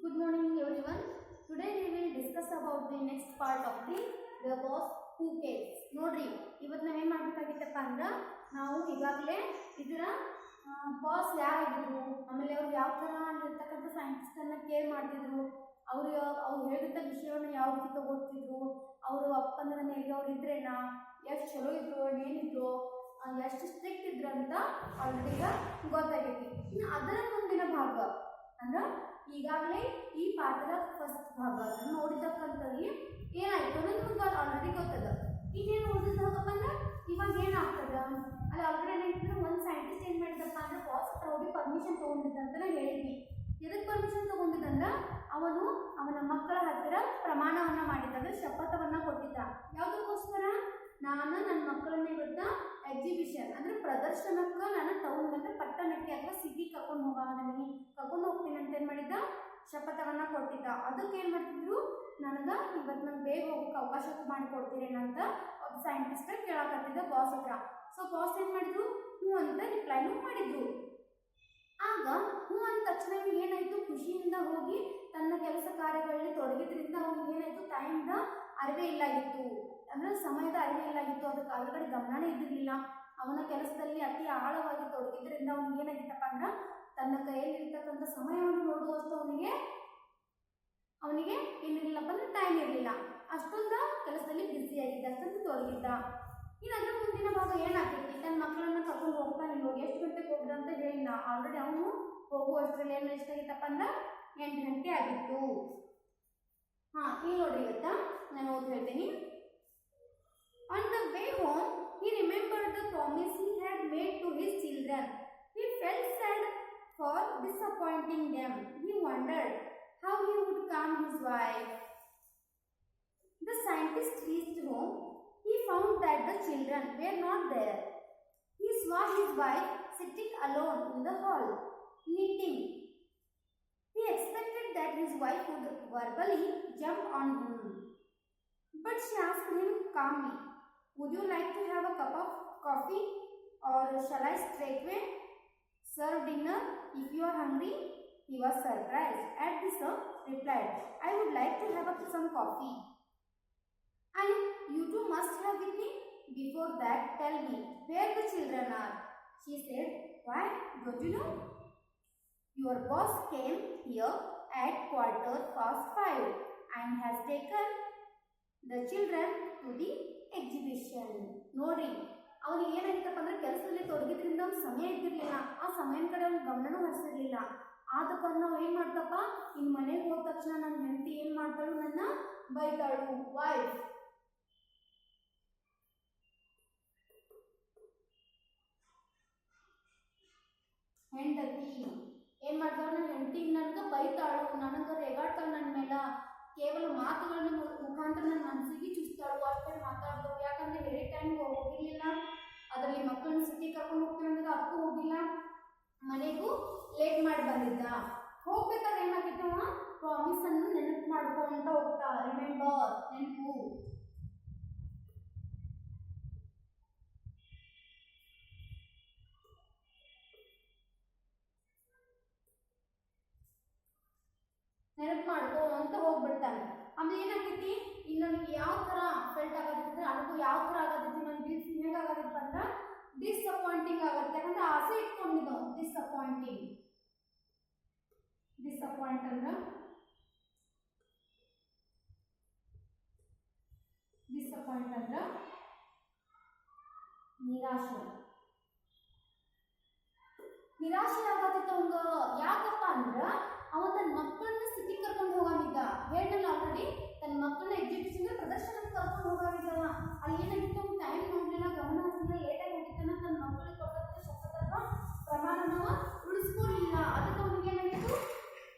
Good morning everyone. Today we will discuss about the next part of the boss who cares. ನೋಡ್ರಿ ಇವತ್ತು ನಾವೇನು ಮಾಡಬೇಕಾಗಿತ್ತಪ್ಪ ಅಂದ್ರೆ ನಾವು ಈಗಾಗಲೇ ಇದರ ಬಾಸ್ ಯಾರಾಗಿದ್ರು, ಆಮೇಲೆ ಅವ್ರು ಯಾವ ಥರ ಅಲ್ಲಿರ್ತಕ್ಕಂಥ ಸೈಂಟಿಸ್ಟನ್ನು ಕೇರ್ ಮಾಡ್ತಿದ್ರು, ಅವ್ರು ಹೇಳಿದ ವಿಷಯವನ್ನು ಯಾವ ರೀತಿ ತಗೋತಿದ್ರು, ಅವರು ಅಪ್ಪಂದ್ರ ಮೇಲೆ ಅವ್ರು ಇದ್ರೇನಾ, ಎಷ್ಟು ಚಲೋ ಇದ್ರು, ಏನಿದ್ರು, ಎಷ್ಟು ಸ್ಟ್ರಿಕ್ಟ್ ಇದ್ರು ಅಂತ ಆಲ್ರೆಡಿ ಈಗ ಗೊತ್ತಾಗೈತಿ. ಇನ್ನು ಅದರ ಮುಂದಿನ ಭಾಗ ಅಂದ್ರೆ ಈಗಾಗಲೇ ಈ ಪಾಠದ ಫಸ್ಟ್ ಭಾಗ ನೋಡಿದಕ್ಕಂಥವ್ರಿಗೆ ಏನಾಯ್ತು ಅನ್ನೋದು ನಮ್ಗೆ ಆಲ್ರೆಡಿ ಗೊತ್ತದ. ಈಗೇನು ಓದಿದಪ್ಪ ಅಂದ್ರೆ ಇವಾಗ ಏನಾಗ್ತದ ಅಲ್ಲಿ ಆಲ್ರೆಡಿ ಏನಾಗ್ತದೆ, ಒಂದು ಸೈಂಟಿಸ್ಟ್ ಏನು ಮಾಡಿದಪ್ಪ ಅಂದ್ರೆ ಬಾಸ್ ಹತ್ರ ಹೋಗಿ ಪರ್ಮಿಷನ್ ತೊಗೊಂಡಿದ್ದ ಅಂತ ನಾನು ಹೇಳಿದ್ವಿ. ಎದಕ್ಕೆ ಪರ್ಮಿಷನ್ ತೊಗೊಂಡಿದ್ದಂದ್ರೆ ಅವನ ಮಕ್ಕಳ ಹತ್ತಿರ ಪ್ರಮಾಣವನ್ನು ಮಾಡಿದ್ದ, ಶಪಥವನ್ನು ಕೊಟ್ಟಿದ್ದ. ಯಾವುದಕ್ಕೋಸ್ಕರ? ನಾನು ನನ್ನ ಮಕ್ಕಳನ್ನ ಇವತ್ತ ಎಕ್ಸಿಬಿಷನ್ ಅಂದ್ರೆ ಪ್ರದರ್ಶನಕ್ಕೆ ನಾನು ಟೌನ್ ಅಂದ್ರೆ ಪಟ್ಟಣಕ್ಕೆ ಅಥವಾ ಸಿಟಿ ಕರ್ಕೊಂಡು ಹೋಗ್ತೀನಿ ಅಂತ ಏನು ಮಾಡಿದ್ದ, ಶಪಥವನ್ನ ಕೊಟ್ಟಿದ್ದ. ಅದಕ್ಕೆ ಏನು ಮಾಡ್ತಿದ್ರು, ನನಗೆ ಇವತ್ತು ನಂಗೆ ಬೇಗ ಹೋಗೋಕೆ ಅವಕಾಶ ಮಾಡಿಕೊಡ್ತೀರೇನಂತ ಒಬ್ಬ ಸೈಂಟಿಸ್ಟ್ ಕೇಳಕತ್ತಿದ್ದ ಬಾಸ್ ಹತ್ರ. ಸೊ ಬಾಸ್ ಏನು ಮಾಡಿದ್ರು, ಹ್ಞೂ ಅಂತ ರಿಪ್ಲೈನು ಮಾಡಿದ್ರು. ಆಗ ಹ್ಞೂ ಅಂದ ತಕ್ಷಣ ಏನಾಯಿತು, ಖುಷಿಯಿಂದ ಹೋಗಿ ತನ್ನ ಕೆಲಸ ಕಾರ್ಯಗಳಲ್ಲಿ ತೊಡಗಿದ್ರಿಂದ ಅವ್ನಿಗೆ ಏನಾಯಿತು, ಟೈಮ್ದ ಅರಿವೇ ಇಲ್ಲಾಗಿತ್ತು, ಅಂದರೆ ಸಮಯದ ಅರಿವೇ ಇಲ್ಲಾಗಿತ್ತು. ಅದಕ್ಕೆ ಆಲ್ರೆಡಿ ಗಮನನೇ ಇದ್ದಿರಲಿಲ್ಲ. ಅವನ ಕೆಲಸದಲ್ಲಿ ಅತಿ ಆಳವಾಗಿ ತೊಡಗಿದ್ರಿಂದ ಅವ್ನಿಗೆ ಏನಾಗಿತ್ತಪ್ಪ ಅಂದ್ರೆ ತನ್ನ ಕೈಯಲ್ಲಿರ್ತಕ್ಕಂಥ ಸಮಯವನ್ನು ನೋಡುವಷ್ಟು ಅವನಿಗೆ ಏನಿರಲಿಲ್ಲಪ್ಪ ಅಂದ್ರೆ ಟೈಮ್ ಇರಲಿಲ್ಲ. ಅಷ್ಟೊಂದು ಕೆಲಸದಲ್ಲಿ ಬ್ಯುಸಿ ಆಗಿದ್ದ, ಅಷ್ಟೊಂದು ತೊಡಗಿದ್ದ. ಇನ್ನು ಅದರ ಮುಂದಿನ ಭಾಗ ಏನಾಗ್ತೈತಿ, ತನ್ನ ಮಕ್ಕಳನ್ನ ಕರ್ಕೊಂಡು ಹೋಗ್ತಾನೆ. ಹೋಗಿ ಎಷ್ಟು ಗಂಟೆಗೆ ಹೋಗಿದ ಅಂತ ಹೇಳಿಲ್ಲ, ಆಲ್ರೆಡಿ ಅವನು ಹೋಗುವಷ್ಟರಲ್ಲಿ ಏನು ಎಷ್ಟಾಗಿತ್ತಪ್ಪ ಅಂದ್ರೆ 8 ಗಂಟೆ ಆಗಿತ್ತು. ಈಗ ನೋಡ್ರಿ, ಇವತ್ತ ನಾನು ಓದಿ ಹೇಳ್ತೀನಿ. On the way home, he remembered the promise he had made to his children. He felt sad for disappointing them. He wondered how he would calm his wife. The scientist reached home. He found that the children were not there. He saw his wife sitting alone in the hall, knitting. He expected that his wife would verbally jump on him, but she asked him calmly, "Would you like to have a cup of coffee, or shall I straightway serve dinner if you are hungry?" He was surprised at this, replied, "I would like to have some coffee." "And you too must have with me. Before that, tell me where the children are." She said, "Why, don't you know? Your boss came here at 5:15 and has taken the children to the exhibition. ನೋಡ್ರಿ, ಅವನಿಗೆ ಏನಾಗಿತ್ತಪ್ಪ ಅಂದ್ರೆ ಕೆಲಸದಲ್ಲಿ ತೊಡಗಿದ್ರಿಂದ ಅವ್ನು ಸಮಯ ಇದ್ದಿರಲಿಲ್ಲ. ಆ ಸಮಯದ ಕಡೆ ಅವ್ನು ಗಮನನೂ ಹರಿಸಿರ್ಲಿಲ್ಲ. ಆದ ಕಾರಣ ನಾವು ಏನು ಮಾಡ್ತಪ್ಪ, ಇನ್ನು ಮನೆಗೆ ಹೋದ ತಕ್ಷಣ ನನ್ನ ಹೆಂಡತಿ ಏನು ಮಾಡ್ತಾಳು, ನನ್ನ ಬೈತಾಳು. ವೈಫ್ ಹೆಂಡತಿ ಏನು ಮಾಡ್ತಾಳು, ನನ್ನ ಹೆಂಡತಿ ನನಗೆ ಬೈತಾಳು, ನನಗೆ ರೇಗಾಡ್ತಾಳು, ನನ್ನ ಮೇಲೆ ಕೇವಲ ಮಾತುಗಳನ್ನ ಮುಖಾಂತರ ನನ್ನ ಮನಸ್ಸಿಗೆ ಚುಸ್ತಾಳು, ಅಷ್ಟೇ ಮಾತಾಡ್ತಾಳು. ಯಾಕಂದ್ರೆ ಬೇರೆ ಟೈಮ್ಗೆ ಹೋಗಿರ್ಲಿಲ್ಲ, ಅದರಲ್ಲಿ ಮಕ್ಕಳನ್ನ ಸಿಟಿ ಕರ್ಕೊಂಡು ಹೋಗ್ತೀನಿ ಅಂದ್ರೆ ಅದಕ್ಕೂ ಹೋಗಿಲ್ಲ, ಮನೆಗೂ ಲೇಟ್ ಮಾಡಿ ಬಂದಿದ್ದ. ಹೋಗ್ಬೇಕಾದ್ರೆ ಏನಾಗಿತ್ತು, ಪ್ರಾಮಿಸ್ ಅನ್ನು ನೆನಪು ಮಾಡ್ಕೊಂತ ಹೋಗ್ತಾ. ರಿಮೆಂಬರ್, ನೆನಪು. ನೆನಪು ಮಾಡ್ಕೋ ಅಂತ ಹೋಗ್ಬಿಡ್ತಾನೆ. ಆಮೇಲೆ ಏನಾಗ್ತೈತಿ, ಇನ್ನು ನನಗೆ ಯಾವ ಥರ ಫೆಲ್ಟ್ ಆಗೋದಿದ್ರೆ ಅದಕ್ಕೂ ಯಾವ ಥರ ಆಗೋದೈತಿ, ನನ್ನ ದಿವ್ಸ ಹೇಗಾಗೋದಿತ್ತು ಅಂದ್ರೆ ಡಿಸಪಾಯಿಂಟಿಂಗ್ ಆಗುತ್ತೆ. ಯಾಕಂದ್ರೆ ಆಸೆ ಇಟ್ಕೊಂಡಿದ್ದವು. ಡಿಸಪಾಯಿಂಟ್ ಅಂದ್ರೆ ನಿರಾಶೆ ಆಗತ್ತಿತ್ತು ಅವಂಗ. ಯಾಕಪ್ಪ ಅಂದ್ರ ಅವ ತನ್ನ ಮಕ್ಕಳನ್ನ ಸಿಟಿ ಕರ್ಕೊಂಡು ಹೋಗಾನಿದ್ದ. ಹೇಳಲ್ಲ ಆಲ್ರೆಡಿ, ತನ್ನ ಮಕ್ಕಳನ್ನ ಎಕ್ಸಿಬಿಷನ್ ಪ್ರದರ್ಶನಕ್ಕೆ ಕರ್ಕೊಂಡು ಹೋಗಾನಿದ್ದವ. ಅಲ್ಲಿ ಏನಾಗಿತ್ತು, ಅವ್ನು ಟೈಮ್ ನೋಡ್ಲಿಲ್ಲ, ಗಮನ ಹರಿಸಿಲ್ಲ, ಲೇಟಾಗಿ ಹೋಗಿದ್ದಾನ. ತನ್ನ ಮಕ್ಕಳಿಗೆ ಕೊಟ್ಟಂತ ಶಪಥದ ಪ್ರಮಾಣನವ ಉಳಿಸ್ಕೊಳ್ಳಿಲ್ಲ. ಅದಕ್ಕೆ ಅವನಿಗೆ ಏನಾಗಿತ್ತು,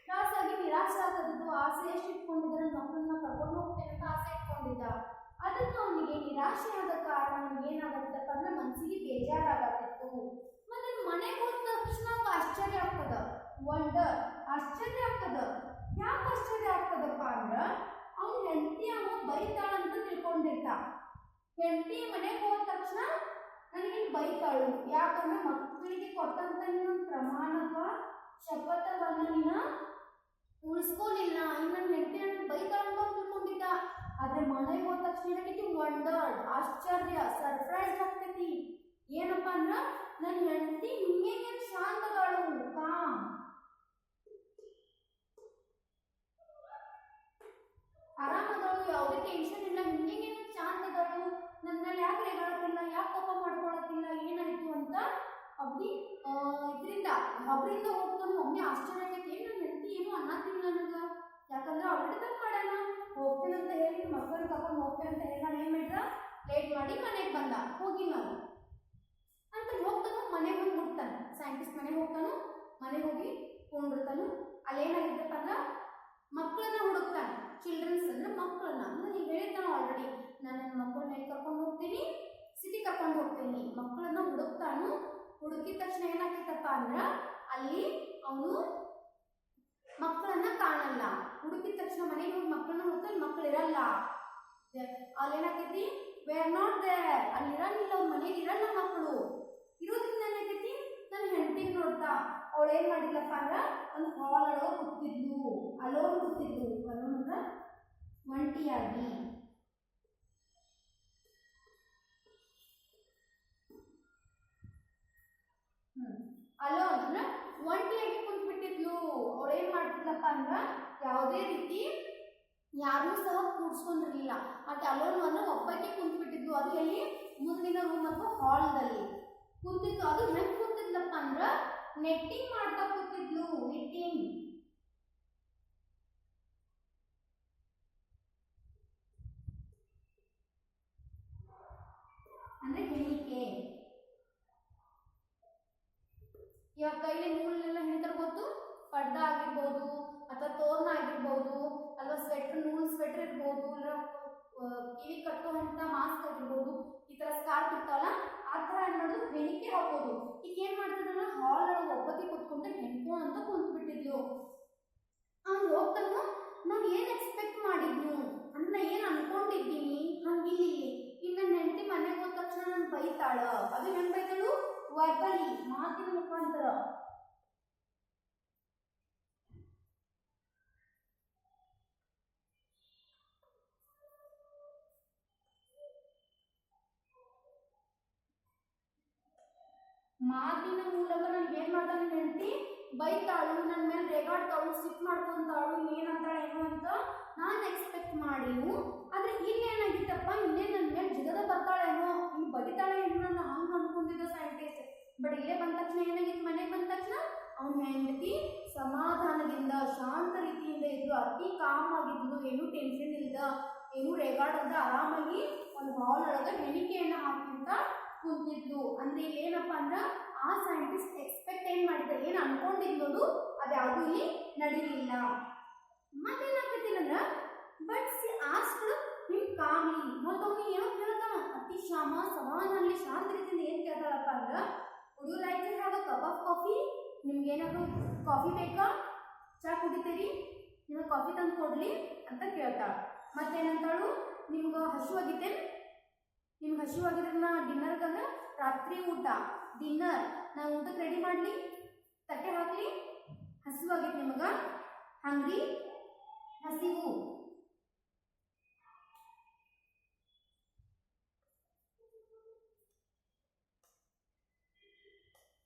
ನಿರಾಶೆ ಆಗೋದಿದ್ದು. ಆಸೆ ಎಷ್ಟು ಇಟ್ಕೊಂಡಿದ್ದ, ಮಕ್ಕಳನ್ನ ಕರ್ಕೊಂಡು ಹೋಗ್ತೇನೆ ಅಂತ ಆಸೆ ಇಟ್ಕೊಂಡಿದ್ದ. ಅದಕ್ಕೆ ಅವನಿಗೆ ನಿರಾಶೆ ಆದ ಕಾರಣ ಅವನಿಗೆ ಏನಾಗತ್ತಪ್ಪ ಅಂದ್ರೆ ಮನಸ್ಸಿಗೆ ಬೇಜಾರಾಗತ್ತಿತ್ತು. ಮತ್ತೆ ಮನೆಗೆ ಹೋದ ತಕ್ಷಣ ಆಶ್ಚರ್ಯ ಆಗ್ತದ. ವಂಡರ್, ಆಶ್ಚರ್ಯ ಆಗ್ತದ. ಯಾಕೆ ಆಶ್ಚರ್ಯ ಆಗ್ತದಪ್ಪ ಅಂದ್ರ ಅವ್ನ ಹೆಂಡತಿ ಬೈತಾಳಂತ ತಿಳ್ಕೊಂಡಿರ್ತ. ಹೆಂಡತಿ ಮನೆಗೆ ಹೋದ ತಕ್ಷಣ ನನಗೆ ಬೈತಾಳು, ಯಾಕಂದ್ರೆ ಮಕ್ಕಳಿಗೆ ಕೊಟ್ಟಂತ ಪ್ರಮಾಣದ ಶಪಥವನ್ನ ಉಳಿಸ್ಕೊಲಿಲ್ಲ. ಇನ್ನು ನನ್ನ ಹೆಂಡತಿ ನನ್ನ ಬೈತಾಳಂತ ತಿಳ್ಕೊಂಡಿದ್ದ. ಆದ್ರೆ ಮನೆಗೆ ಹೋದ ತಕ್ಷಣ ಏನಕ್ಕೆ ವಂಡರ್ಡ್, ಆಶ್ಚರ್ಯ, ಸರ್ಪ್ರೈಸ್ ಆಗ್ತೈತಿ. ಏನಪ್ಪಾ ಅಂದ್ರ ನನ್ನ ಹೆಂಡತಿ ಹಿಂಗೇನೆ ಶಾಂತಗಳು, ಕಾಮ್, ಆರಾಮದಳು, ಯಾವುದೇ ಟೆನ್ಷನ್ ಇಲ್ಲ, ಹಿಂಗೇನೆ ಶಾಂತದಳು, ನನ್ನ ಯಾಕೆ ರೇಗಾಡತ್ತಿಲ್ಲ, ಯಾಕೆ ಕೋಪ ಮಾಡ್ಕೊಳತ್ತಿಲ್ಲ, ಏನಾಯ್ತು ಅಂತ ಅಬ್ದಿ ಇದರಿಂದ ಒಬ್ಬರಿಂದ ಹೋಗ್ತಾನೆ. ಒಮ್ಮೆ ಆಶ್ಚರ್ಯ ಆಗೈತಿ, ನನ್ನ ಹೆಂಡತಿ ಏನೋ ಅನ್ನತ್ತಿಲ್ಲ ನನಗೆ, ಯಾಕಂದ್ರೆ ಆಲ್ರೆಡಿ ತಪ್ಪು ಮಾಡ್ಯಾನ. ಹೋಗ್ತೇನಂತ ಹೇಳಿ ಮಕ್ಕಳು ಕರ್ಕೊಂಡು ಹೋಗ್ತೇನೆ ಅಂತ ಹೇಳಿ ನಾನು ಏನು ಮಾಡಿದ್ರ ಲೇಟ್ ಮಾಡಿ ಮನೆಗೆ ಬಂದ, ಹೋಗಿಲ್ಲ ನಾನು ಅಂತ ಹೋಗ್ತಾನು. ಮನೆಗೆ ಬಂದು ಮುಟ್ತಾನೆ, ಸೈಂಟಿಸ್ಟ್ ಮನೆಗೆ ಹೋಗ್ತಾನು. ಮನೆಗೆ ಹೋಗಿ ಕೊಂಡಿರ್ತಾನು. ಅಲ್ಲೇನಾಗಿದ್ದಪ್ಪ ಅಂದ್ರೆ ಮಕ್ಕಳನ್ನ ಹುಡುಕ್ತಾನೆ. ಚಿಲ್ಡ್ರನ್ಸ್ ಅಂದ್ರೆ ಮಕ್ಕಳನ್ನ, ನಾನು ಹೇಳಿದ್ದಾನೆ ಆಲ್ರೆಡಿ, ನಾನು ನನ್ನ ಮಕ್ಕಳನ್ನ ಎಲ್ಲಿ ಕರ್ಕೊಂಡು ಹೋಗ್ತೀನಿ, ಸಿಟಿ ಕರ್ಕೊಂಡು ಹೋಗ್ತೀನಿ. ಮಕ್ಕಳನ್ನ ಹುಡುಕ್ತಾನು. ಹುಡುಕಿದ ತಕ್ಷಣ ಏನಾಗ್ತೈತಪ್ಪ ಅಂದ್ರೆ ಅಲ್ಲಿ ಅವನು ಮಕ್ಕಳನ್ನ ಕಾಣಲ್ಲ. ಹುಡುಕಿದ ತಕ್ಷಣ ಮನೆಗೆ ಹೋಗಿ ಮಕ್ಕಳನ್ನ ಹುಡುಕಲ್ಲಿ ಮಕ್ಕಳು ಇರಲ್ಲ. ಅಲ್ಲೇನಾಗ್ತೈತಿ, ವೇರ್ ನಾಟ್ ದೇರ್, ಅಲ್ಲಿ ಇರಲಿಲ್ಲ, ಅವ್ರ ಮನೇಲಿ ಇರಲ್ಲ ಮಕ್ಕಳು. ಇರೋದ್ರಿಂದ ಏನಾಗ್ತೈತಿ, ನನ್ನ ಹೆಂಡತಿಗೆ ನೋಡ್ತಾ ಅವಳು ಏನ್ ಮಾಡಿದ್ಲಪ್ಪ ಅಂದ್ರೆ ಒಂದು ಹಾಲ್ ಒಳಗೆ ಕೂತಿದ್ಲು, ಅಲೋನ್ ಕೂತಿದ್ಲು. ಅಲೋನ್ ಅಂದ್ರೆ ಒಂಟಿಯಾಗಿ. ಅಲೋನ್ ಅಂದ್ರೆ ಒಂಟಿಯಾಗಿ ಕುಂತ್ಬಿಟ್ಟಿದ್ಲು. ಅವಳು ಏನ್ ಮಾಡ್ತಿದ್ಲಪ್ಪ ಅಂದ್ರ ಯಾವುದೇ ರೀತಿ ಯಾರನ್ನೂ ಸಹ ಕೂಡ್ಸ್ಕೊಂಡಿರ್ಲಿಲ್ಲ. ಆಕೆ ಅಲೋನ್ ಅನ್ನ ಒಬ್ಬಕ್ಕೆ ಕುಂತ್ಬಿಟ್ಟಿದ್ಲು. ಅದು ಎಲ್ಲಿ, ಮುಂದಿನ ರೂಮ್ ಅಥವಾ ಹಾಲ್ದಲ್ಲಿ ಕುಂತಿದ್ದು. ಅದು ಹೆಂಗ್ ಕುಂತಿದ್ಲಪ್ಪ ಅಂದ್ರ ನೆಟ್ಟಿಂಗ್ ಮಾಡ್ತಾ ಕೂತಿದ್ಲು. ನೆಟ್ಟಿಂಗ್ ಅಂದ್ರೆ ಹೆಣಿಕೆ. ಇವಾಗ ಕೈಲಿ ನೂಲೆಲ್ಲ ಹೆಣ್ತಾರೆ ಗೊತ್ತು, ಪಡ್ದ ಆಗಿರ್ಬೋದು ಅಥವಾ ತೋರಣ ಆಗಿರ್ಬೋದು, ಅಥವಾ ಸ್ವೆಟರ್, ನೂಲ್ ಸ್ವೆಟರ್ ಇರ್ಬೋದು, ಇಲ್ಲ ಕಿವಿ ಕಟ್ಟುವಂತ ಮಾಸ್ಕ್ ಆಗಿರ್ಬೋದು, ಈ ತರ ಸ್ಕಾರ್ಫ್ ಇರ್ತಾವಲ್ಲ, ಆ ತರ ಏನ್ ಮಾಡೋದು, ಹೆಣಿಕೆ ಹಾಕೋದು. ಈಗ ಏನ್ ಮಾಡ್ತಿದ್ರಲ್ಲ, ಹಾಲ್ ಒಳಗೆ ಒಬ್ಬಕ್ಕೆ ಕುತ್ಕೊಂಡು ಹೆಣ್ಕೊಂಡು ಅಂತ ಕುಂತ್ಬಿಟ್ಟಿದ್ಲು. ಅವ್ನು ಹೋಗ್ತಾನು, ನಾನು ಏನ್ ಎಕ್ಸ್ಪೆಕ್ಟ್ ಮಾಡಿದ್ನು ಅಂದ್ರೆ ನಾ ಏನ್ ಅನ್ಕೊಂಡಿದ್ದೀನಿ ಹಂಗಿಲ್ಲಿ. ಇನ್ನು ನನ್ನ ಹೆಂಡತಿ ಮನೆಗೆ ಹೋದ ತಕ್ಷಣ ನಾನು ಬೈತಾಳ. ಅದು ಹೆಂಗ್ ಬೈತಾಳು, ವರ್ಬಲಿ, ಮಾತಿನ ಮುಖಾಂತರ. ಮಾತಿನ ಮೂಲಕ ನನ್ಗೆ ಏನ್ ಮಾಡ್ತಾಳೆ ಹೆಂಡತಿ, ಬೈತಾಳು, ನನ್ನ ಮೇಲೆ ರೇಗಾಡ್ತಾಳು, ಸಿಟ್ ಮಾಡ್ಕೊಂತಾಳು, ಏನಂತಾಳೆ ಏನು ಅಂತ ನಾನು ಎಕ್ಸ್ಪೆಕ್ಟ್ ಮಾಡಿನು. ಆದ್ರೆ ಇಲ್ಲಿ ಏನಾಗಿತ್ತಪ್ಪ, ಇಲ್ಲೇ ನನ್ನ ಮೇಲೆ ಜಿಗದ ಬರ್ತಾಳೇನೋ, ಇಲ್ಲಿ ಬಡಿತಾಳೆ ಏನೋ, ನಾನು ಹಂಗೆ ಅನ್ಕೊಂಡಿದ್ದ ಸೈಂಟಿಸ್ಟ್. ಬಟ್ ಇಲ್ಲೇ ಬಂದ ತಕ್ಷಣ ಏನಾಗಿತ್ತು, ಮನೆಗೆ ಬಂದ ತಕ್ಷಣ ಅವನ ಹೆಂಡತಿ ಸಮಾಧಾನದಿಂದ ಶಾಂತ ರೀತಿಯಿಂದ ಇದ್ದು, ಅತಿ ಕಾಮ್ ಆಗಿದ್ಲು, ಏನೂ ಟೆನ್ಷನ್ ಇಲ್ದ, ಏನೂ ರೇಗಾಡಂತ ಆರಾಮಾಗಿ ಒಂದು ಹಾಲ್ ಒಳಗೆ ಹೆಣಿಕೆಯನ್ನ ಹಾಕಿಂತ ಕುಂತಿದ್ಲು. ಅಂದ್ರೆ ಇಲ್ಲಿ ಏನಪ್ಪಾ ಅಂದ್ರೆ ಆ ಸೈಂಟಿಸ್ಟ್ ಎಕ್ಸ್ಪೆಕ್ಟ್ ಏನ್ ಮಾಡಿದ್ದಾರೆ, ಏನ್ ಅನ್ಕೊಂಡಿದ್ಲು ಅದ್ಯಾವುದು ಇಲ್ಲಿ ನಡೀಲಿಲ್ಲ. ಮತ್ತೇನಾಗ್ತೈತಿ ಅಂದ್ರ ಬಟ್ ಸಿ ಆಸ್ಕ್ಡ್ ಹಿಮ್ ಕಾಮ್ಲಿ, ಮತ್ತು ಅವ್ನಿಗೆ ಏನೋ ಕೇಳ್ತಾನ ಅತಿ ಸಮಾಧಾನದಲ್ಲಿ ಶಾಂತ ರೀತಿಯಿಂದ ಏನ್ ಕೇಳ್ತಾಳಪ್ಪ ಅಂದ್ರ, would you like to have a cup of coffee, ನಿಮ್ಗೆ ಏನಾದ್ರು ಕಾಫಿ ಬೇಕಾ, ಚಾ ಕುಡಿತೀರಿ, ನಿಮಗೆ ಕಾಫಿ ತಂದು ಕೊಡ್ಲಿ ಅಂತ ಕೇಳ್ತಾಳ. ಮತ್ತೇನಂತಾಳು, ನಿಮ್ಗೆ ಹಸುವಾಗಿದೆ, ನಿಮ್ಗೆ ಹಸಿವಾಗಿದ್ರೆ ನಾ ಡಿನ್ನರ್ಗಂದ್ರೆ ರಾತ್ರಿ ಊಟ ಡಿನ್ನರ್ ನಾನು ಊಟಕ್ಕೆ ರೆಡಿ ಮಾಡಲಿ, ತಟ್ಟೆ ಹಾಕಲಿ, ಹಸಿವಾಗಿದೆ ನಿಮಗೆ, ಹಂಗ್ರಿ, ಹಸಿವು.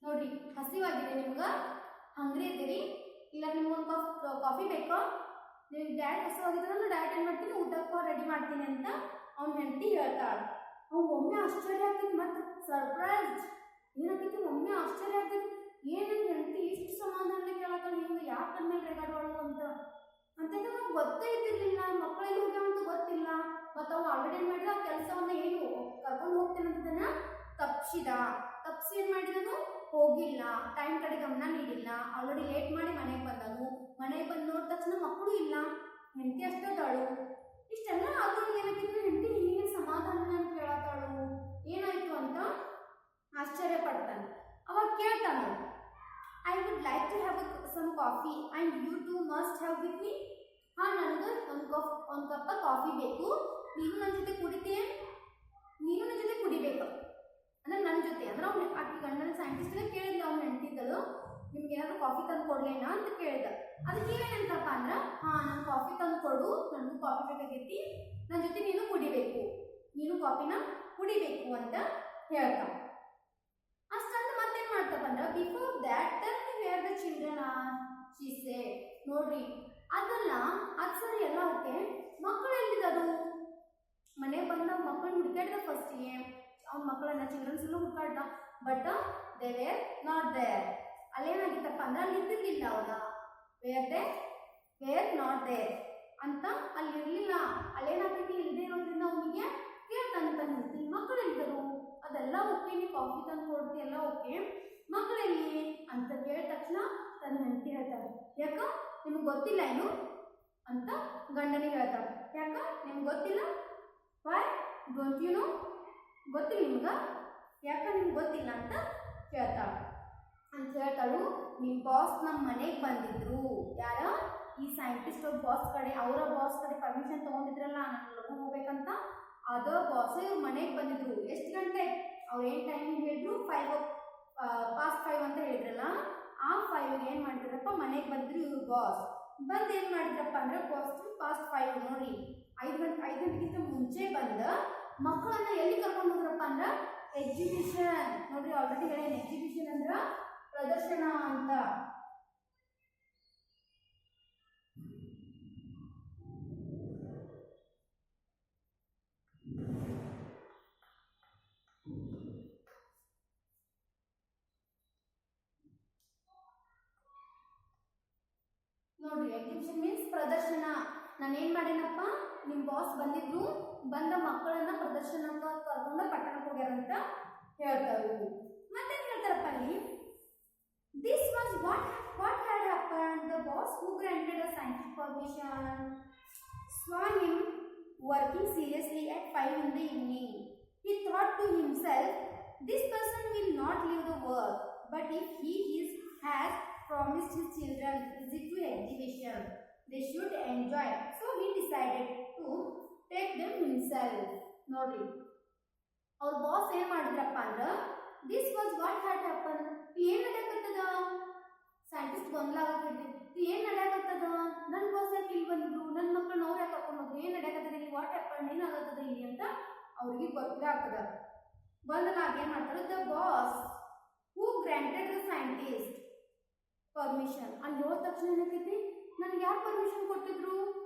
ನೋಡ್ರಿ, ಹಸಿವಾಗಿದೆ ನಿಮ್ಗೆ, ಹಂಗ್ರಿ ಇದ್ದೀರಿ, ಇಲ್ಲ ನಿಮ್ಗೊಂದು ಕಾಫಿ ಬೇಕಾ, ನಿಮ್ಗೆ ಡೈರೆಕ್ಟ್ ಹಸಿವಾಗಿದ್ರೆ ನಾನು ಡೈರೆಕ್ಟ್ ಏನು ಮಾಡ್ತೀನಿ, ಊಟಕ್ಕೆ ರೆಡಿ ಮಾಡ್ತೀನಿ ಅಂತ ಅವ್ನ ಹೆಂಡತಿ ಹೇಳ್ತಾಳೆ. ಅವ್ನು ಒಮ್ಮೆ ಆಶ್ಚರ್ಯ ಆಗ್ತೈತಿ, ಮತ್ತು ಸರ್ಪ್ರೈಸ್ ಏನಾಗ್ತೈತಿ, ಒಮ್ಮೆ ಆಶ್ಚರ್ಯ ಆಗ್ತೈತಿ, ಏನು ನನ್ನ ಹೆಂಡತಿ ಇಷ್ಟು ಸಮಾಧಾನದಲ್ಲಿ ಕೇಳತ್ತಾಳೆ, ಹಿಂಗೆ ಯಾಕೆ ನನ್ನ ಮೇಲೆ ರೇಗಾಡೋಳು ಅಂತ ಅಂತಂದ್ರೆ ನಮ್ಗೆ ಗೊತ್ತೇ ಇದ್ದಿರಲಿಲ್ಲ. ಮಕ್ಕಳಿಗೆ ಹೋಗ್ಯಾವಂತ ಗೊತ್ತಿಲ್ಲ. ಮತ್ತು ಅವ್ನು ಆಲ್ರೆಡಿ ಏನು ಮಾಡಿದ, ಆ ಕೆಲಸವನ್ನ ಏನು ಕರ್ಕೊಂಡು ಹೋಗ್ತೇನೆ ಅಂತದನ್ನ ತಪ್ಪಿಸಿ ಏನು ಮಾಡಿದನು, ಹೋಗಿಲ್ಲ, ಟೈಮ್ ಕಡೆ ಗಮನ ನೀಡಿಲ್ಲ, ಆಲ್ರೆಡಿ ಲೇಟ್ ಮಾಡಿ ಮನೆಗೆ ಬಂದನು. ಮನೆಗೆ ಬಂದು ನೋಡಿದ ತಕ್ಷಣ ಮಕ್ಕಳು ಇಲ್ಲ, ಹೆಂಡತಿ ಅಷ್ಟೇ ಅದಾಳು. ಇಷ್ಟೆಲ್ಲ ಆದ್ರೂ ಏನಾಗಿತ್ತು, ಹೆಂಡತಿ ಹೀಗೆ ಸಮಾಧಾನ ಕೇಳತ್ತಾಳು, ಏನಾಯ್ತು ಅಂತ ಆಶ್ಚರ್ಯ ಪಡ್ತಾನೆ. ಅವಾಗ ಕೇಳ್ತಾನೆ, I would like to have some coffee and you too must have with me. ಹಾಂ, ನನಗೆ ಒಂದು ಕಪ್ಪ ಕಾಫಿ ಬೇಕು, ನೀನು ನನ್ನ ಜೊತೆ ಕುಡಿತೀಯ, ನೀನು ನನ್ನ ಜೊತೆ ಕುಡಿಬೇಕು ಅಂದ್ರೆ ನನ್ನ ಜೊತೆ. ಅಂದ್ರೆ ಅವ್ನು ಆಕೆ ಗಂಡನ ಸೈಂಟಿಸ್ಟ್ಗೆ ಕೇಳಿದ್ಲು ಅವ್ನು ಹೆಂಡತಿದ್ದಳು, ನಿಮ್ಗೆ ಏನಾದರೂ ಕಾಫಿ ತಂದು ಕೊಡ್ಲೇನಾ ಅಂತ ಕೇಳ್ದ. ಅದಕ್ಕೆ ಏನಂತಪ್ಪ ಅಂದ್ರೆ, ಹಾ ನಾನು ಕಾಫಿ ತಂದು ಕೊಡು, ನನಗೂ ಕಾಫಿ ಬೇಕಾಗೈತಿ, ನನ್ನ ಜೊತೆ ನೀನು ಕುಡಿಬೇಕು, ನೀನು ಕಾಫಿನ ಕುಡಿಬೇಕು ಅಂತ ಹೇಳ್ತಾ. ಅಷ್ಟಂತ ಮತ್ತೇನ್ ಮಾಡ್ತಪ್ಪ ಅಂದ್ರೆ, before that tell me where the children are she said. ನೋಡ್ರಿ ಅದಲ್ಲ, ಅದು ಸರಿ ಎಲ್ಲ ಓಕೆ, ಮಕ್ಕಳು ಎಲ್ಲಿದ್ದಾರು? ಮನೆಗೆ ಬಂದ ಮಕ್ಕಳು ಹುಡುಕಾಡ್ದ ಫಸ್ಟಿಗೆ, ಅವ್ನ ಮಕ್ಕಳನ್ನ ಚಿಲ್ಡ್ರನ್ಸ್ ಎಲ್ಲ ಹುಡುಕಾಡ್ದ, but they were not there. ಅಲ್ಲೇನಾಗಿತ್ತಪ್ಪ ಅಂದ್ರೆ ಅಲ್ಲಿ ಇದ್ದಿರ್ಲಿಲ್ಲ ಅವನ. ವೇರ್ ನಾಟ್ ದೇರ್ ಅಂತ ಅಲ್ಲಿ ಇರಲಿಲ್ಲ. ಅಲ್ಲೇನಾಗ್ತೈತಿ, ಇಲ್ಲದೆ ಇರೋದ್ರಿಂದ ಅವನಿಗೆ ಕೇಳ್ತಾನೆ ತನ್ನ ಹೆಂಡತಿ, ಮಕ್ಕಳು ಎಲ್ಲಿದ್ದರು? ಅದೆಲ್ಲ ಓಕೆ, ನೀವು ಕಾಫಿ ತಂದು ಕೊಡ್ತಿ ಎಲ್ಲ ಓಕೆ, ಮಕ್ಕಳೆಲ್ಲಿ ಅಂತ ಕೇಳಿದ ತಕ್ಷಣ ತನ್ನ ಹೆಂಡತಿ ಹೇಳ್ತಾಳೆ, ಯಾಕ ನಿಮ್ಗೆ ಗೊತ್ತಿಲ್ಲ ಏನು ಅಂತ ಗಂಡನಿಗೆ ಹೇಳ್ತಾಳೆ. ಯಾಕ ನಿಮ್ಗೆ ಗೊತ್ತಿಲ್ಲ? Why don't you know? ಗೊತ್ತಿಲ್ಲ ನಿಮ್ಗೆ? ಯಾಕ ನಿಮ್ಗೆ ಗೊತ್ತಿಲ್ಲ ಅಂತ ಕೇಳ್ತಾಳೆ. ಅಂತ ಹೇಳ್ತಾಳು, ನಿಮ್ಮ ಬಾಸ್ ನಮ್ಮ ಮನೆಗೆ ಬಂದಿದ್ರು. ಯಾರ? ಈ ಸೈಂಟಿಸ್ಟ್ ಬಾಸ್ ಕಡೆ, ಅವರ ಬಾಸ್ ಕಡೆ ಪರ್ಮಿಷನ್ ತೊಗೊಂಡಿದ್ರಲ್ಲ ನಾನು ಲಗು ಹೋಗ್ಬೇಕಂತ, ಅದ ಬಾಸ್ ಇವ್ರ ಮನೆಗೆ ಬಂದಿದ್ರು. ಎಷ್ಟು ಗಂಟೆ? ಅವ್ರು ಏನು ಟೈಮಿಂಗ್ ಹೇಳಿದ್ರು? 5 ಅಂತ ಹೇಳಿದ್ರಲ್ಲ, ಆ 5ಗೆ ಏನು ಮಾಡಿದ್ರಪ್ಪ, ಮನೆಗೆ ಬಂದಿದ್ರು ಇವ್ರ ಬಾಸ್. ಬಂದು ಏನು ಮಾಡಿದ್ರಪ್ಪ ಅಂದ್ರೆ, ಪಾಸ್ಟ್ 5 ನೋಡಿ, 5 ಗಂಟೆಗಿಂತ ಮುಂಚೆ ಬಂದ ಮಕ್ಕಳನ್ನ ಎಲ್ಲಿ ಕರ್ಕೊಂಡು ಹೋದ್ರಪ್ಪ ಅಂದ್ರೆ ಎಕ್ಸಿಬಿಷನ್. ನೋಡ್ರಿ ಆಲ್ರೆಡಿ ಹೇಳೇನು, ಎಕ್ಸಿಬಿಷನ್ ಅಂದ್ರೆ ಪ್ರದರ್ಶನ ಅಂತ. ನೋಡ್ರಿ ಎಕ್ಸಿಬಿಷನ್ ಮೀನ್ಸ್ ಪ್ರದರ್ಶನ. ನಾನೇನ್ ಮಾಡೇನಪ್ಪ, ನಿಮ್ಮ ಬಾಸ್ ಬಂದಿದ್ರು, ಬಂದ ಮಕ್ಕಳನ್ನ ಪ್ರದರ್ಶನಕ್ಕೆ ಕರ್ಕೊಂಡು ಪಟ್ಟಣಕ್ಕೆ ಹೋಗ್ಯಾರಂತ ಹೇಳ್ತಾರೆ. ಮತ್ತೇನು ಹೇಳ್ತಾರಪ್ಪ ಅಲ್ಲಿ, this was what had happen. The boss who granted a scientific permission saw him working seriously at 5 in the evening. He thought to himself, this person will not leave the work, but if he has promised his children visit to exhibition, they should enjoy. So he decided to take them himself. ನೋಡ್ರಿ ಅವ್ರ boss ಏನ್ ಮಾಡಿದ್ರಪ್ಪ ಅಂದ್ರೆ, this was what had happen. ಏನ್ ನಡೆಯಕತ್ತದ? Scientist ಗೊಂದಲಾಗತ್ತಿದ್ರಿ, ಏನ್ ನಡೆಯಕತ್ತದ? ನನ್ನ boss ಯಾಕೆ ಇಲ್ಲಿ ಬಂದಿದ್ರು, ನನ್ನ ಮಕ್ಕಳನ್ನ ಅವ್ರು ಯಾಕೆ ಕರ್ಕೊಂಡು ಹೋದ್ರು, ಏನ್ ನಡೆಯಕತ್ತದ ಇಲ್ಲಿ, ವಾಟ್ ಹ್ಯಾಪನ್, ಏನಾಗತ್ತದ ಇಲ್ಲಿ ಅಂತ ಅವ್ರಿಗೆ ಗೊತ್ತಾಗ್ತದ. ಗೊಂದಲಾಗ ಏನ್ ಮಾಡ್ತಾರೆ, the boss who granted the scientist permission. ಅಲ್ಲಿ ಹೋದ ತಕ್ಷಣ ಏನಾಗೈತಿ, ನನಗೆ ಯಾರು ಪರ್ಮಿಷನ್ ಕೊಟ್ಟಿದ್ರು?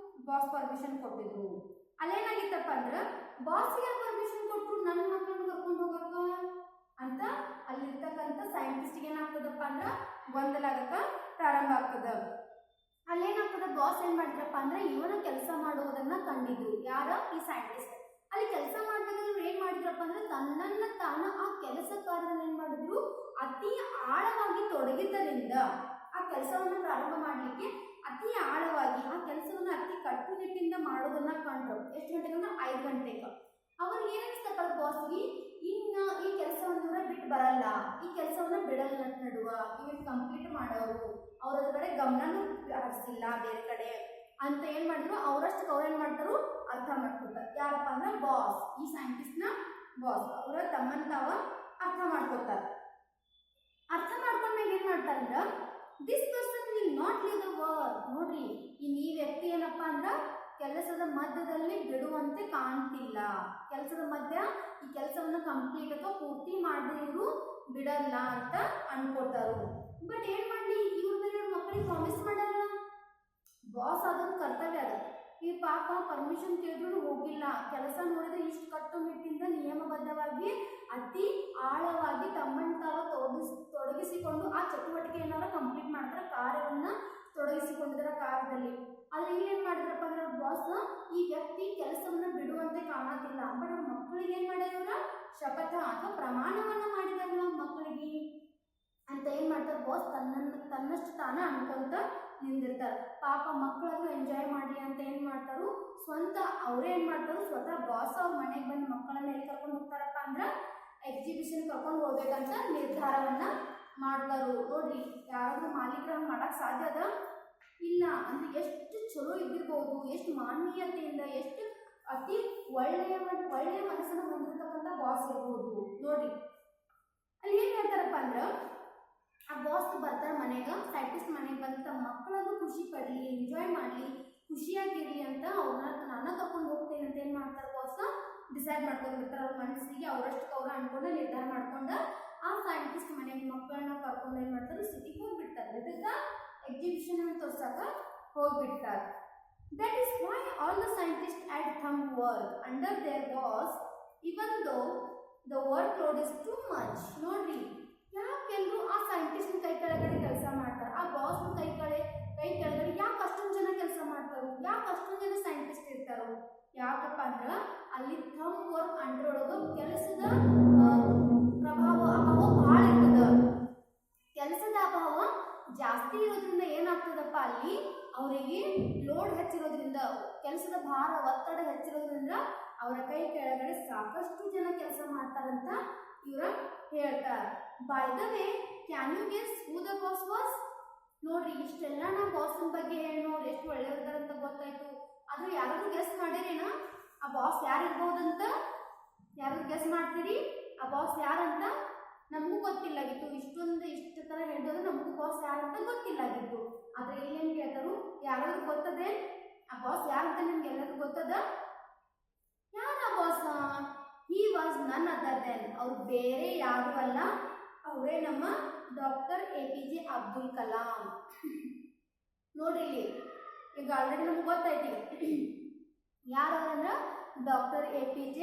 ಬಾಸ್ ಪರ್ಮಿಷನ್ ಕೊಟ್ಟಿದ್ರು. ಅಲ್ಲೇನಾಗಿತ್ತಪ್ಪ ಅಂದ್ರೆ, ಬಾಸ್ ಯಾರು ಪರ್ಮಿಷನ್ ಕೊಟ್ಟರು ನನ್ನ ಮಕ್ಕಳನ್ನ ಕರ್ಕೊಂಡು ಹೋಗಕ್ಕ ಅಂತ ಅಲ್ಲಿರ್ತಕ್ಕಂಥ ಸೈಂಟಿಸ್ಟ್ಗೆ ಏನಾಗ್ತದಪ್ಪ ಅಂದ್ರೆ ಗೊಂದಲ ಆಗಕ್ಕ ಪ್ರಾರಂಭ ಆಗ್ತದ. ಅಲ್ಲೇನಾಗ್ತದ, ಬಾಸ್ ಏನ್ ಮಾಡಿದ್ರಪ್ಪ ಅಂದ್ರೆ ಇವನ ಕೆಲಸ ಮಾಡುವುದನ್ನ ಕಂಡಿದ್ರು. ಯಾರ? ಈ ಸೈಂಟಿಸ್ಟ್. ಅಲ್ಲಿ ಕೆಲಸ ಮಾಡ್ಬೇಕಾದ್ರೆ ಏನ್ ಮಾಡಿದ್ರಪ್ಪ ಅಂದ್ರೆ ತನ್ನನ್ನ ತಾನು ಆ ಕೆಲಸ ಕಾರ್ಯದಲ್ಲಿ ಏನ್ ಮಾಡಿದ್ರು, ಅತಿ ಆಳವಾಗಿ ತೊಡಗಿದ್ದರಿಂದ ಆ ಕೆಲಸವನ್ನು ಪ್ರಾರಂಭ ಮಾಡಲಿಕ್ಕೆ ಅತಿ ಆಳವಾಗಿ ಆ ಕೆಲಸವನ್ನು ಅತಿ ಕಟ್ಟುನಿಟ್ಟಿಂದ ಮಾಡೋದನ್ನ ಕಂಡ್ರು. ಎಷ್ಟು ಗಂಟೆಗೆ ಅಂದ್ರೆ 5 ಗಂಟೆಗೆ. ಅವ್ರಿಗೆ ಏನಿಸ್ತಪ್ಪ ಬಾಸ್ಗೆ, ಇನ್ನು ಈ ಕೆಲಸವನ್ನ ಬಿಟ್ಟು ಬರಲ್ಲ, ಈ ಕೆಲಸವನ್ನ ಬಿಡಲ್ಲ ನಡುವ, ಇವ್ರು ಕಂಪ್ಲೀಟ್ ಮಾಡೋರು, ಅವ್ರ ಕಡೆ ಗಮನನೂ ಹರಿಸಿಲ್ಲ ಬೇರೆ ಕಡೆ ಅಂತ ಏನ್ ಮಾಡಿದ್ರು, ಅವರಷ್ಟಕ್ಕೆ ಅವ್ರು ಏನ್ ಮಾಡ್ತಾರು ಅರ್ಥ ಮಾಡ್ಕೊತಾರೆ. ಯಾರಪ್ಪ ಅಂದ್ರೆ ಬಾಸ್, ಈ ಸೈಂಟಿಸ್ಟ್ ನ ಬಾಸ್, ಅವರ ತಮ್ಮನ್ ತಾವ ಅರ್ಥ ಮಾಡ್ಕೊತಾರೆ. ಅರ್ಥ ಮಾಡ್ಕೊಂಡ್ಮೇಲೆ ಏನ್ ಮಾಡ್ತಾರಂದ್ರ, this person will not leave the work. ನೋಡ್ರಿ ಈ ವ್ಯಕ್ತಿ ಏನಪ್ಪಾ ಅಂದ್ರ ಕೆಲಸದ ಮಧ್ಯದಲ್ಲಿ ಬಿಡುವಂತೆ ಕಾಣ್ತಿಲ್ಲ. ಕೆಲಸದ ಮಧ್ಯ ಈ ಕೆಲಸವನ್ನ ಕಂಪ್ಲೀಟ್ ಅಥವಾ ಪೂರ್ತಿ ಮಾಡಿದ್ರು ಬಿಡಲ್ಲ ಅಂತ ಅನ್ಕೊತಾರು. ಬಟ್ ಏನ್ ಮಾಡ್ಲಿ, ಇವ್ರ ಮಕ್ಕಳಿಗೆ ಪ್ರಾಮಿಸ್ ಮಾಡಲ್ಲ. ಬಾಸ್ ಅದೊಂದು ಕರ್ತವ್ಯ ಅದ. ಈ ಪಾಪ ಪರ್ಮಿಷನ್ ಕೇಳಿದ್ರು ಹೋಗಿಲ್ಲ. ಕೆಲಸ ನೋಡಿದ್ರೆ ಇಷ್ಟು ಕಟ್ಟುನಿಟ್ಟಿಂದ ನಿಯಮಬದ್ಧವಾಗಿ ಅತಿ ಆಳವಾಗಿ ತಮ್ಮನ್ನು ತಾವು ತೊಡಗಿಸಿಕೊಂಡು ಆ ಚಟುವಟಿಕೆ ಏನಾರ ಕಂಪ್ಲೀಟ್ ಮಾಡ್ತಾರೆ, ಕಾರ್ಯವನ್ನ ತೊಡಗಿಸಿಕೊಂಡಿದ್ದಾರೆ ಕಾರ್ಯದಲ್ಲಿ. ಆದ್ರೆ ಇಲ್ಲಿ ಏನ್ ಮಾಡಿದ್ರಪ್ಪ ಅಂದ್ರೆ ಬಾಸ್, ಈ ವ್ಯಕ್ತಿ ಕೆಲಸವನ್ನ ಬಿಡುವಂತೆ ಕಾಣತಿಲ್ಲ. ಬಟ್ ಅವ್ರ ಮಕ್ಕಳಿಗೆ ಏನ್ ಮಾಡಿದ್ರ, ಶಪಥ ಅಥವಾ ಪ್ರಮಾಣವನ್ನ ಮಾಡಿದಾರಲ್ಲ ಮಕ್ಕಳಿಗೆ ಅಂತ ಏನ್ ಮಾಡ್ತಾರೆ, ಬಾಸ್ ತನ್ನಷ್ಟು ತಾನ ಅನ್ಕೊಂತ ನಿಂದಿರ್ತಾರೆ. ಪಾಪ ಮಕ್ಕಳನ್ನು ಎಂಜಾಯ್ ಮಾಡಲಿ ಅಂತ ಏನ್ ಮಾಡ್ತಾರು, ಸ್ವಂತ ಅವರೇ ಏನ್ ಮಾಡ್ತಾರು, ಸ್ವತಃ ಬಾಸ್ ಅವ್ರ ಮನೆಗೆ ಬಂದು ಮಕ್ಕಳನ್ನ ಎಲ್ಲಿ ಕರ್ಕೊಂಡು ಹೋಗ್ತಾರಪ್ಪ ಅಂದ್ರೆ ಎಕ್ಸಿಬಿಷನ್ ಕರ್ಕೊಂಡು ಹೋಗ್ಬೇಕಂತ ನಿರ್ಧಾರವನ್ನ ಮಾಡ್ತಾರು. ನೋಡ್ರಿ ಯಾರಾದ್ರೂ ಮಾಲೀಕರನ್ನ ಮಾಡಕ್ ಸಾಧ್ಯ ಅದ? ಇಲ್ಲ. ಅಂದ್ರೆ ಎಷ್ಟು ಚಲೋ ಇದ್ದಿರ್ಬೋದು, ಎಷ್ಟು ಮಾನವೀಯತೆಯಿಂದ, ಎಷ್ಟು ಅತಿ ಒಳ್ಳೆಯ ಮನಸ್ಸನ್ನು ಹೊಂದಿರ್ತಕ್ಕಂಥ ಬಾಸ್ ಇರ್ಬೋದು. ನೋಡ್ರಿ ಅಲ್ಲಿ ಏನ್ ಹೇಳ್ತಾರಪ್ಪ ಅಂದ್ರ, ಆ ಬಾಸ್ ಬರ್ತಾರ ಮನೆಗ, ಸೈಂಟಿಸ್ಟ್ ಖುಷಿಯಾಗಿರ್ಲಿ ಅಂತ ಅವ್ರನ್ನ ನಾನು ಕರ್ಕೊಂಡು ಹೋಗ್ತೇನೆ ಅಂತ ಏನು ಮಾಡ್ತಾರೆ ಬಾಸ್ ಡಿಸೈಡ್ ಮಾಡ್ಕೊಂಡಿರ್ತಾರೆ. ಅವ್ರ ಮನಸ್ಸಿಗೆ ಅವರಷ್ಟು ಅವ್ರು ಅನ್ಕೊಂಡು ನಿರ್ಧಾರ ಮಾಡ್ಕೊಂಡು ಆ ಸೈಂಟಿಸ್ಟ್ ಮನೆಗೆ ಮಕ್ಕಳನ್ನ ಕರ್ಕೊಂಡು ಏನು ಮಾಡ್ತಾರೆ ಸಿಟಿಗೆ ಹೋಗ್ಬಿಡ್ತಾರೆ. ಇದಕ್ಕೆ ಎಕ್ಸಿಬಿಷನ್ ಅನ್ನು ತೋರ್ಸಕ್ಕೆ ಹೋಗ್ಬಿಡ್ತಾರೆ. That is why all the scientists at thumb work under their boss even though the workload is too much. ನೋಡ್ರಿ ಯಾಕೆಲ್ಲರೂ ಆ ಸೈಂಟಿಸ್ಟ್ ಕೈ ಕೆಳಗಡೆ ಕೆಲಸ ಮಾಡ್ತಾರೆ, ಆ ಬಾಸ್ ಕೈ ಕೆಳಗಡೆ ಯಾಕೆ ಅಷ್ಟೊಂದು ಜನ ಕೆಲಸ ಮಾಡ್ತಾರೋ, ಯಾಕೆ ಅಷ್ಟೊಂದು ಜನ ಸೈಂಟಿಸ್ಟ್ ಇರ್ತಾರೋ? ಯಾಕಪ್ಪ ಅಂದ್ರೆ ಅಲ್ಲಿ ಥಂಬ್ ವರ್ಕ್ ಅಂಡರ್ ಒಳಗೆ ಕೆಲಸದ ಪ್ರಭಾವ ಅಭಾವ ಭಾಳ ಇರ್ತದ. ಕೆಲಸದ ಅಭಾವ ಜಾಸ್ತಿ ಇರೋದ್ರಿಂದ ಏನಾಗ್ತದಪ್ಪ ಅಲ್ಲಿ ಅವರಿಗೆ ಲೋಡ್ ಹೆಚ್ಚಿರೋದ್ರಿಂದ, ಕೆಲಸದ ಭಾರ ಒತ್ತಡ ಹೆಚ್ಚಿರೋದ್ರಿಂದ ಅವರ ಕೈ ಕೆಳಗಡೆ ಸಾಕಷ್ಟು ಜನ ಕೆಲಸ ಮಾಡ್ತಾರಂತ ಇವ್ರ ಹೇಳ್ತಾರೆ. By the way can you guess who the boss was? ನೋಡ್ರಿ ಇಷ್ಟೆಲ್ಲ ನಾ ಬಾಸ್ನ ಬಗ್ಗೆ ಹೇಳಿ ನೋಡಿ ಎಷ್ಟು ಒಳ್ಳೆಯವ್ರಂತ ಗೊತ್ತಾಯ್ತು. ಆದ್ರೆ ಯಾರಾದ್ರೂ ಗೆಸ್ ಮಾಡಿರೇನ ಆ ಬಾಸ್ ಯಾರು ಇರ್ಬೋದಂತ? ಯಾರು ಗೆಸ್ ಮಾಡ್ತೀರಿ ಆ ಬಾಸ್ ಯಾರಂತ? ನಮಗೂ ಗೊತ್ತಿಲ್ಲಾಗಿತ್ತು. ಇಷ್ಟು ತರ ಹೇಳಿದ್ರೆ ನಮಗೂ ಬಾಸ್ ಯಾರಂತ ಗೊತ್ತಿಲ್ಲಾಗಿತ್ತು. ಆದ್ರೆ ಇಲ್ಲೇನು ಕೇಳ್ತಾರು, ಯಾರಾದ್ರೂ ಗೊತ್ತದೆ ಆ ಬಾಸ್ ಯಾರಂತ ನಿಮ್ಗೆ ಎಲ್ಲರಿಗೂ ಗೊತ್ತದ? ಯಾರ boss? He was none other than, ಅವ್ರು ಬೇರೆ ಯಾರು ಅಲ್ಲ, ಅವರೇ ನಮ್ಮ ಡಾಕ್ಟರ್ APJ ಅಬ್ದುಲ್ ಕಲಾಂ. ನೋಡ್ರಿ ಈಗ ಆಲ್ರೆಡಿ ನಮ್ಗೆ ಗೊತ್ತೈತಿ ಯಾರಂದ್ರ ಡಾಕ್ಟರ್ APJ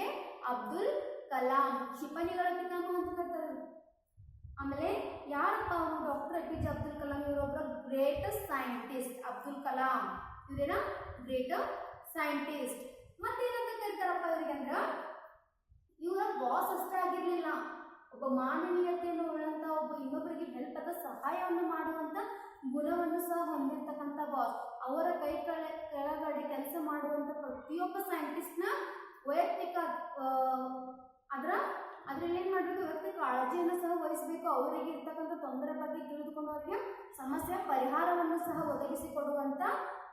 ಅಬ್ದುಲ್ ಕಲಾಂ. ಕ್ಷಿಪಣಿಗಳ ಪಿತಾಮಹ ಅಂತ ಕರ್ತಾರೆ. ಆಮೇಲೆ ಯಾರಪ್ಪ ಅವರು ಡಾಕ್ಟರ್ APJ ಅಬ್ದುಲ್ ಕಲಾಂ? ಇವರೊಬ್ಬರ ಗ್ರೇಟೆಸ್ಟ್ ಸೈಂಟಿಸ್ಟ್ ಅಬ್ದುಲ್ ಕಲಾಂ. ಇವ್ರೇನ ಗ್ರೇಟರ್ ಸೈಂಟಿಸ್ಟ್. ಮತ್ತೇನಂತ ಕರೀತಾರಪ್ಪ ಇವರಿಗೆ ಅಂದ್ರ ಇವರ ಬಾಸ್ ಅಷ್ಟೇ ಆಗಿರ್ಲಿಲ್ಲ, ಒಬ್ಬ ಮಾನವೀಯತೆಯನ್ನು ಉಳ್ಳಂತ, ಒಬ್ಬ ಇನ್ನೊಬ್ಬರಿಗೆ ಹೆಲ್ಪ್ ಆದ ಸಹಾಯವನ್ನು ಮಾಡುವಂತ ಗುಣವನ್ನು ಸಹ ಹೊಂದಿರ್ತಕ್ಕಂಥ ಬಾಸ್. ಅವರ ಕೈ ಕೆಳಗಡೆ ಕೆಲಸ ಮಾಡುವಂತ ಪ್ರತಿಯೊಬ್ಬ ಸೈಂಟಿಸ್ಟ್ನ ವೈಯಕ್ತಿಕ ಅದ್ರಲ್ಲಿ ಏನ್ ಮಾಡ್ಬೇಕು, ವೈಯಕ್ತಿಕ ಕಾಳಜಿಯನ್ನು ಸಹ ವಹಿಸಬೇಕು. ಅವರಿಗೆ ಇರ್ತಕ್ಕಂಥ ತೊಂದರೆ ಬಗ್ಗೆ ತಿಳಿದುಕೊಂಡು ಅವರಿಗೆ ಸಮಸ್ಯೆ ಪರಿಹಾರವನ್ನು ಸಹ ಒದಗಿಸಿಕೊಡುವಂತ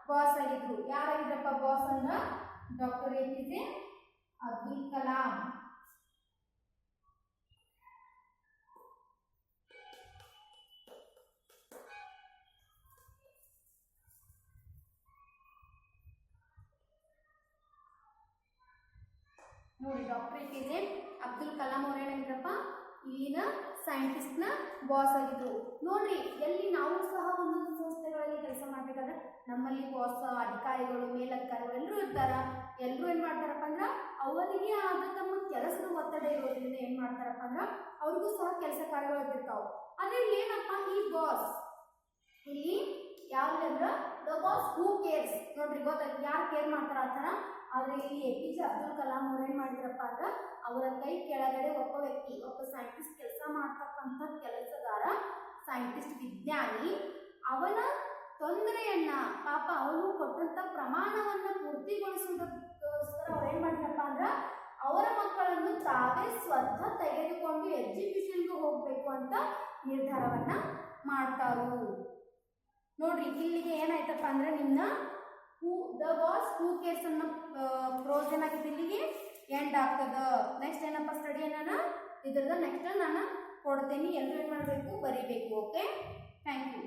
ಬಾಸ್ ಆಗಿದ್ರು. ಯಾರಾಗಿದ್ರಪ್ಪ ಬಾಸ್ ಅಂದ್ರ ಡಾಕ್ಟರ್ APJ ಅಬ್ದುಲ್ ಕಲಾಂ. ನೋಡಿ ಡಾಕ್ಟರ್ APJ ಅಬ್ದುಲ್ ಕಲಾಂ ಅವ್ರು ಏನಾಗಿದ್ರಪ್ಪ ಇಲ್ಲಿನ ಸೈಂಟಿಸ್ಟ್ನ ಬಾಸ್ ಆಗಿದ್ರು. ನೋಡ್ರಿ ಎಲ್ಲಿ ನಾವು ಸಹ ಒಂದೊಂದು ಸಂಸ್ಥೆಗಳಲ್ಲಿ ಕೆಲಸ ಮಾಡ್ಬೇಕಾದ್ರೆ ನಮ್ಮಲ್ಲಿ ಬಾಸ್ ಅಧಿಕಾರಿಗಳು ಮೇಲಧಿಕಾರಿಗಳು ಎಲ್ಲರೂ ಇರ್ತಾರ. ಎಲ್ಲರೂ ಏನ್ ಮಾಡ್ತಾರಪ್ಪ ಅಂದ್ರ ಅವರಿಗೆ ಆದ ತಮ್ಮ ಕೆಲಸದ ಒತ್ತಡ ಇರೋದ್ರಿಂದ ಏನ್ ಮಾಡ್ತಾರಪ್ಪ ಅಂದ್ರ ಅವ್ರಿಗೂ ಸಹ ಕೆಲಸ ಕಾರ್ಯಗಳು ಇರ್ತಿರ್ತಾವ. ಆದ್ರೆ ಇಲ್ಲಿ ಏನಪ್ಪ ಈ ಬಾಸ್ ಇಲ್ಲಿ ಯಾವ್ದಂದ್ರ ದ ಬಾಸ್ ಹೂ ಕೇರ್ಸ್. ನೋಡ್ರಿ ಗೊತ್ತಾಯ್ತು ಯಾರು ಕೇರ್ ಮಾಡ್ತಾರ ಆ ಥರ. ಆದ್ರೆ ಇಲ್ಲಿ APJ ಅಬ್ದುಲ್ ಕಲಾಂ ಅವ್ರು ಏನ್ ಮಾಡಿದ್ರಪ್ಪ ಅಂದ್ರೆ ಅವರ ಕೈ ಕೆಳಗಡೆ ಒಬ್ಬ ವ್ಯಕ್ತಿ, ಒಬ್ಬ ಸೈಂಟಿಸ್ಟ್ ಕೆಲಸ ಮಾಡ್ತಕ್ಕಂಥ ಕೆಲಸಗಾರ, ಸೈಂಟಿಸ್ಟ್ ವಿಜ್ಞಾನಿ, ಅವನ ತೊಂದರೆಯನ್ನ ಪಾಪ ಅವನು ಕೊಟ್ಟಂತ ಪ್ರಮಾಣವನ್ನ ಪೂರ್ತಿಗೊಳಿಸುವುದಕ್ಕೋಸ್ಕರ ಅವ್ರು ಏನ್ ಮಾಡಿದ್ರಪ್ಪ ಅಂದ್ರ ಅವರ ಮಕ್ಕಳನ್ನು ತಾವೇ ಸ್ವತಃ ತೆಗೆದುಕೊಂಡು ಎಕ್ಸಿಬಿಷನ್ಗೆ ಹೋಗ್ಬೇಕು ಅಂತ ನಿರ್ಧಾರವನ್ನ ಮಾಡ್ತಾರು. ನೋಡ್ರಿ ಇಲ್ಲಿಗೆ ಏನಾಯ್ತಪ್ಪ ಅಂದ್ರೆ ನಿಮ್ನ ದ ಬಾಸ್ ಹೂ ಕೇರ್ಸ್ ಅನ್ನೋ ಪ್ರೋಸ್ ಏನಾಗಿದೆ ಇಲ್ಲಿಗೆ ಎಂಡ್ ಆಗ್ತದ. ನೆಕ್ಸ್ಟ್ ಏನಪ್ಪ ಸ್ಟಡಿ ಏನಾನ ಇದ್ರದ ನೆಕ್ಸ್ಟ್ ನಾನು ಕೊಡ್ತೇನೆ. ಎಲ್ಲರೂ ಏನು ಮಾಡಬೇಕು ಬರೀಬೇಕು. Okay, thank you.